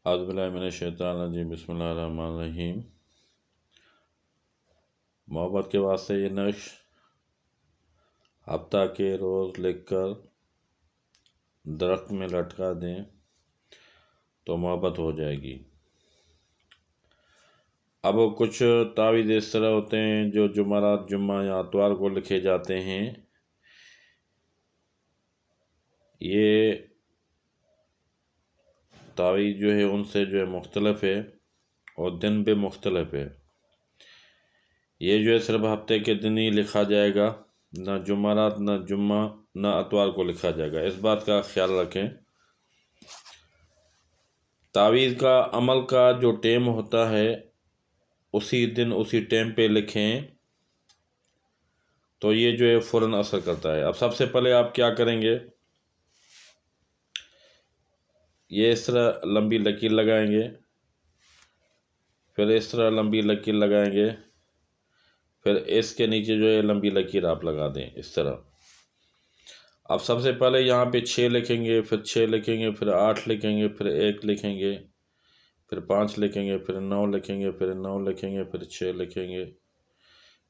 اعوذ باللہ من الشیطان الرجیم بسم اللہ الرحمن الرحیم۔ محبت کے واسطے یہ نقش ہفتہ کے روز لکھ کر درخت میں لٹکا دیں تو محبت ہو جائے گی۔ اب کچھ تعویذ اس طرح ہوتے ہیں جو جمعرات، جمعہ یا اتوار کو لکھے جاتے ہیں۔ یہ تعویذ جو ہے ان سے جو ہے مختلف ہے اور دن بھی مختلف ہے۔ یہ جو ہے صرف ہفتے کے دن ہی لکھا جائے گا، نہ جمعرات، نہ جمعہ، نہ اتوار کو لکھا جائے گا۔ اس بات کا خیال رکھیں۔ تعویذ کا عمل کا جو ٹائم ہوتا ہے اسی دن اسی ٹائم پہ لکھیں تو یہ جو ہے فوراً اثر کرتا ہے۔ اب سب سے پہلے آپ کیا کریں گے، یہ اس طرح لمبی لکیر لگائیں گے، پھر اس طرح لمبی لکیر لگائیں گے، پھر اس کے نیچے جو ہے لمبی لکیر آپ لگا دیں اس طرح۔ اب سب سے پہلے یہاں پہ 6 لکھیں گے، پھر 6 لکھیں گے، پھر 8 لکھیں گے، پھر 1 لکھیں گے، پھر 5 لکھیں گے، پھر 9 لکھیں گے، پھر 9 لکھیں گے، پھر 6 لکھیں گے،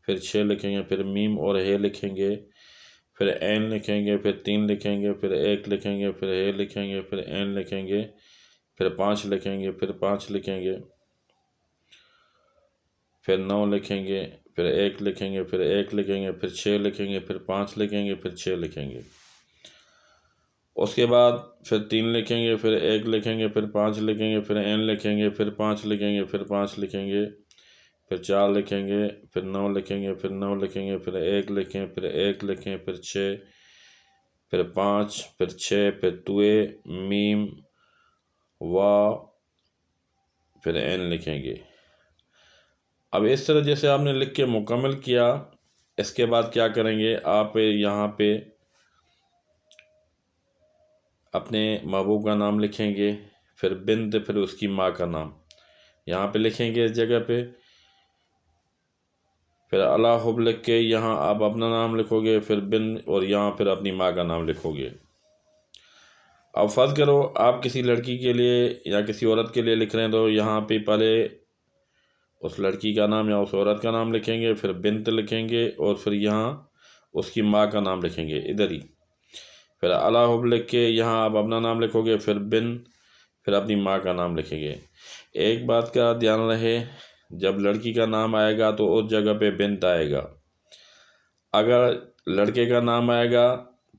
پھر 6 لکھیں گے، پھر میم اور ہے لکھیں گے، پھر عین لکھیں گے، پھر 3 لکھیں گے، پھر 1 لکھیں گے، پھر ہے لکھیں گے، پھر عین لکھیں گے، پھر 5 لکھیں گے، پھر 5 لکھیں گے، پھر 9 لکھیں گے، پھر 1 لکھیں گے، پھر 1 لکھیں گے، پھر 6 لکھیں گے، پھر 5 لکھیں گے، پھر 6 لکھیں گے۔ اس کے بعد پھر 3 لکھیں گے، پھر 1 لکھیں گے، پھر 5 لکھیں گے، پھر عین لکھیں گے، پھر 5 لکھیں گے، پھر 5 لکھیں گے، پھر 4 لکھیں گے، پھر 9 لکھیں گے، پھر 9 لکھیں گے، پھر 1 لکھیں، پھر 1 لکھیں، پھر 6، پھر 5، پھر 6، پھر توئے، میم، واو، پھر عین لکھیں گے۔ اب اس طرح جیسے آپ نے لکھ کے مکمل کیا، اس کے بعد کیا کریں گے، آپ یہاں پہ اپنے محبوب کا نام لکھیں گے، پھر بنت، پھر اس کی ماں کا نام یہاں پہ لکھیں گے اس جگہ پہ، پھر اللہ حب لکھ کے یہاں آپ اپنا نام لکھو گے، پھر بن، اور یہاں پھر اپنی ماں کا نام لکھو گے۔ اب فرض کرو آپ کسی لڑکی کے لیے یا کسی عورت کے لیے لکھ رہے ہیں تو یہاں پہ پہلے اس لڑکی کا نام یا اس عورت کا نام لکھیں گے، پھر بنت لکھیں گے، اور پھر یہاں اس کی ماں کا نام لکھیں گے ادھر ہی، پھر اللہ حب لکھ کے یہاں آپ اپنا نام لکھو گے، پھر بن، پھر اپنی ماں کا نام لکھیں گے۔ ایک بات کا دھیان رہے، جب لڑکی کا نام آئے گا تو اس جگہ پہ بنت آئے گا، اگر لڑکے کا نام آئے گا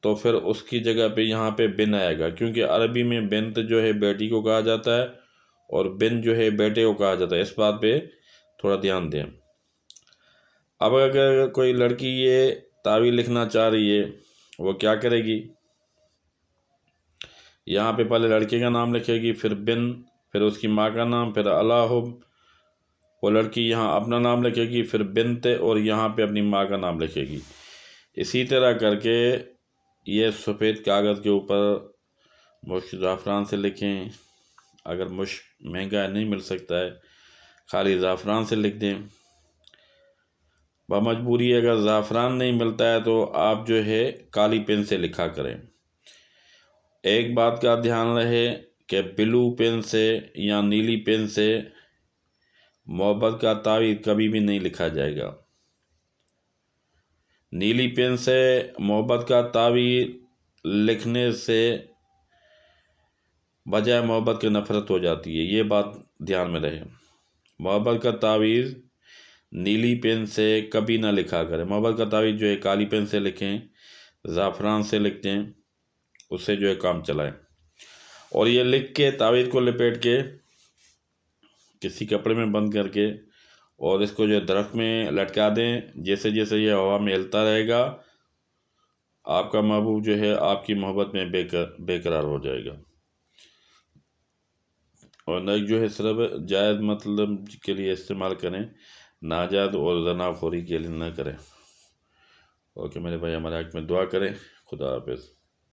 تو پھر اس کی جگہ پہ یہاں پہ بن آئے گا، کیونکہ عربی میں بنت جو ہے بیٹی کو کہا جاتا ہے اور بن جو ہے بیٹے کو کہا جاتا ہے، اس بات پہ تھوڑا دھیان دیں۔ اب اگر کوئی لڑکی یہ تعویذ لکھنا چاہ رہی ہے وہ کیا کرے گی، یہاں پہ پہلے لڑکے کا نام لکھے گی، پھر بن، پھر اس کی ماں کا نام، پھر اللہ حب، وہ لڑکی یہاں اپنا نام لکھے گی، پھر بنت، اور یہاں پہ اپنی ماں کا نام لکھے گی۔ اسی طرح کر کے یہ سفید کاغذ کے اوپر مشک زعفران سے لکھیں، اگر مشک مہنگا نہیں مل سکتا ہے خالی زعفران سے لکھ دیں، بمجبوری اگر زعفران نہیں ملتا ہے تو آپ جو ہے کالی پین سے لکھا کریں۔ ایک بات کا دھیان رہے کہ بلو پین سے یا نیلی پین سے محبت کا تعویذ کبھی بھی نہیں لکھا جائے گا۔ نیلی پین سے محبت کا تعویذ لکھنے سے بجائے محبت کی نفرت ہو جاتی ہے، یہ بات دھیان میں رہے۔ محبت کا تعویذ نیلی پین سے کبھی نہ لکھا کریں، محبت کا تعویذ جو ہے کالی پین سے لکھیں، زعفران سے لکھ دیں، اس سے جو ہے کام چلائیں، اور یہ لکھ کے تعویذ کو لپیٹ کے کسی کپڑے میں بند کر کے اور اس کو جو ہے درخت میں لٹکا دیں۔ جیسے جیسے یہ ہوا میں ہلتا رہے گا آپ کا محبوب جو ہے آپ کی محبت میں بے قرار ہو جائے گا، اور نہ جو ہے صرف جائز مطلب کے لیے استعمال کریں، ناجائز اور زنا خوری کے لیے نہ کریں۔ اوکے میرے بھائی، ہمارے حق میں دعا کریں۔ خدا حافظ۔